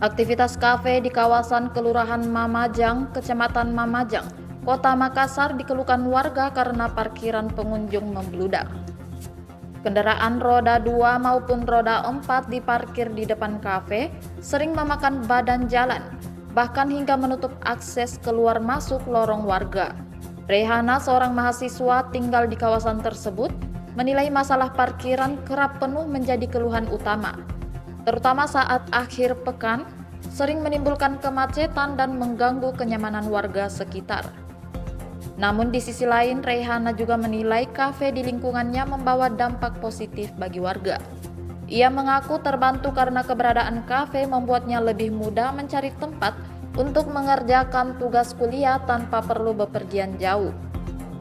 Aktivitas kafe di kawasan Kelurahan Mamajang, Kecamatan Mamajang, Kota Makassar dikeluhkan warga karena parkiran pengunjung membludak. Kendaraan roda 2 maupun roda 4 diparkir di depan kafe, sering memakan badan jalan, bahkan hingga menutup akses keluar masuk lorong warga. Rehana, seorang mahasiswa tinggal di kawasan tersebut, menilai masalah parkiran kerap penuh menjadi keluhan utama, terutama saat akhir pekan, sering menimbulkan kemacetan dan mengganggu kenyamanan warga sekitar. Namun di sisi lain, Rehana juga menilai kafe di lingkungannya membawa dampak positif bagi warga. Ia mengaku terbantu karena keberadaan kafe membuatnya lebih mudah mencari tempat untuk mengerjakan tugas kuliah tanpa perlu bepergian jauh.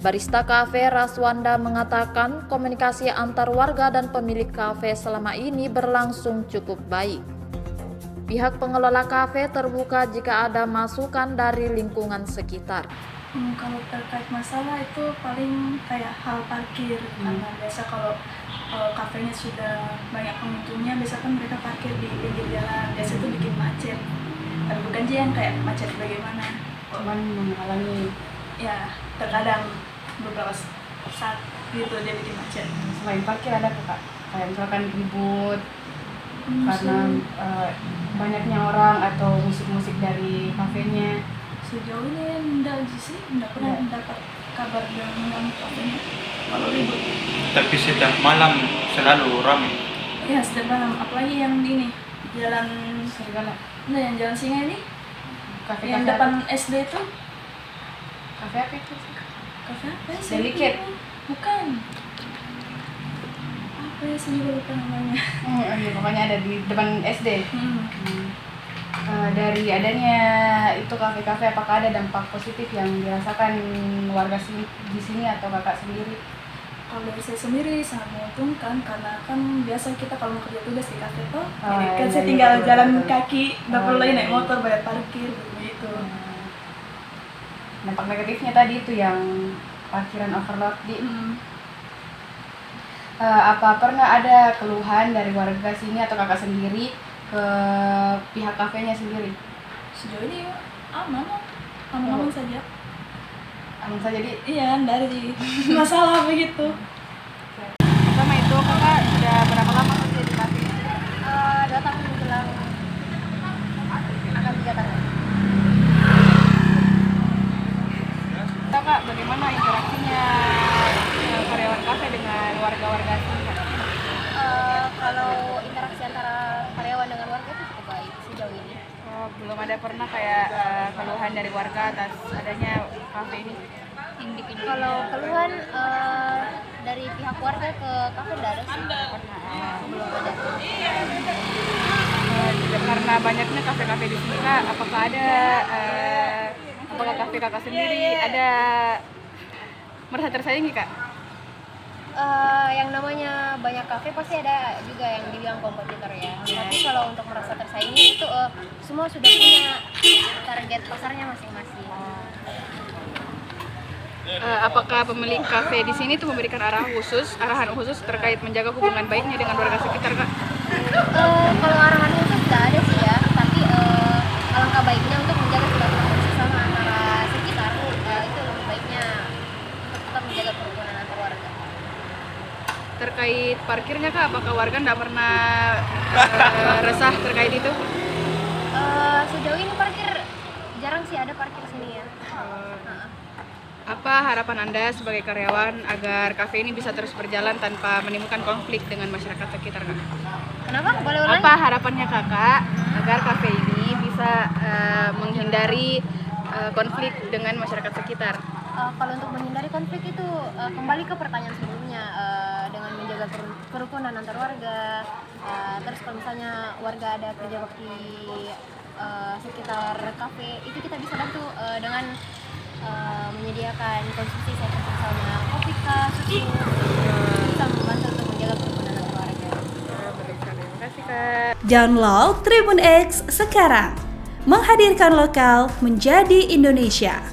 Barista kafe Raswanda mengatakan komunikasi antar warga dan pemilik kafe selama ini berlangsung cukup baik. Pihak pengelola kafe terbuka jika ada masukan dari lingkungan sekitar. Kalau terkait masalah itu paling kayak hal parkir, karena biasa kalau kafenya sudah banyak pengunjungnya, biasa kan mereka parkir di pinggir jalan, biasa itu bikin macet. Tapi bukan sih yang kayak macet bagaimana, cuman menghalangi. Ya terkadang beberapa saat gitu dia bikin macet. Selain parkir ada kak, kayak misalkan ribut karena banyaknya orang atau musik-musik dari kafenya. Sejauh ini enggak sih, enggak pernah mendapat kabar yang mengganggu kafenya kalau ribut. Tapi setiap malam selalu ramai. Ya setiap malam, apalagi yang ini jalan Serigala. Nah yang jalan Singa ini, Kafe yang depan SD itu. Kafe apa itu? Kafe apa ya? Delicate. Bukan. Apa ya, saya juga lupa namanya. Iya, pokoknya ada di depan SD. Dari adanya itu kafe-kafe, apakah ada dampak positif yang dirasakan warga di sini atau kakak sendiri? Kalau dari saya sendiri sangat menguntungkan, karena kan biasa kita kalau mau kerja tugas di kafe tuh, kan saya tinggal jalan kaki, nggak perlu lagi naik motor, bayar parkir gitu. Dampak negatifnya tadi itu yang parkiran overload di. Apa pernah ada keluhan dari warga sini atau kakak sendiri ke pihak kafenya sendiri? Sejauh ini aman saja. Aman saja Iya, dari masalah begitu. Pertama itu kakak sudah berapa lama kerja di kafe? 2 tahun menjelang akan 3 tahun. Kakak, bagaimana interaksinya karyawan kafe dengan warga-warga sini? Kalau interaksi antara karyawan dengan warga itu cukup baik sejauh ini. Belum ada pernah kayak keluhan dari warga atas adanya kafe ini? Kalau keluhan dari pihak warga ke kafe tidak ada sih. Belum ada. Karena banyaknya kafe-kafe di sini kak, apakah ada apakah kafe kakak sendiri ada merasa tersaingi kak? Yang namanya banyak kafe pasti ada juga yang dibilang kompetitor ya. Tapi kalau untuk merasa tersaingi itu semua sudah punya target pasarnya masing-masing. Apakah pemilik kafe di sini tuh memberikan arahan khusus terkait menjaga hubungan baiknya dengan warga sekitar kak? Kalau arahan khusus tidak ada sih ya. Tapi alangkah baiknya untuk menjaga silaturahmi sesama antara sekitar, itu lebih baiknya untuk tetap menjaga kerukunan antar warga. Terkait parkirnya kak, apakah warga tidak pernah resah terkait itu? Sejauh ini parkir jarang sih ada parkir sini ya. Apa harapan anda sebagai karyawan agar kafe ini bisa terus berjalan tanpa menimbulkan konflik dengan masyarakat sekitar kak? Kenapa? Boleh ulangi? Apa harapannya kakak agar kafe ini bisa menghindari konflik dengan masyarakat sekitar? Kalau untuk menghindari konflik itu kembali ke pertanyaan sebelumnya, dengan menjaga kerukunan antar warga. Terus kalau misalnya warga ada kerja bakti sekitar kafe, itu kita bisa bantu dengan menyediakan konsumsi seperti misalnya kopi, susu, bisa membantu untuk menjaga kerukunan antar warga. Terima kasih kak. Download Tribun X sekarang, menghadirkan lokal menjadi Indonesia.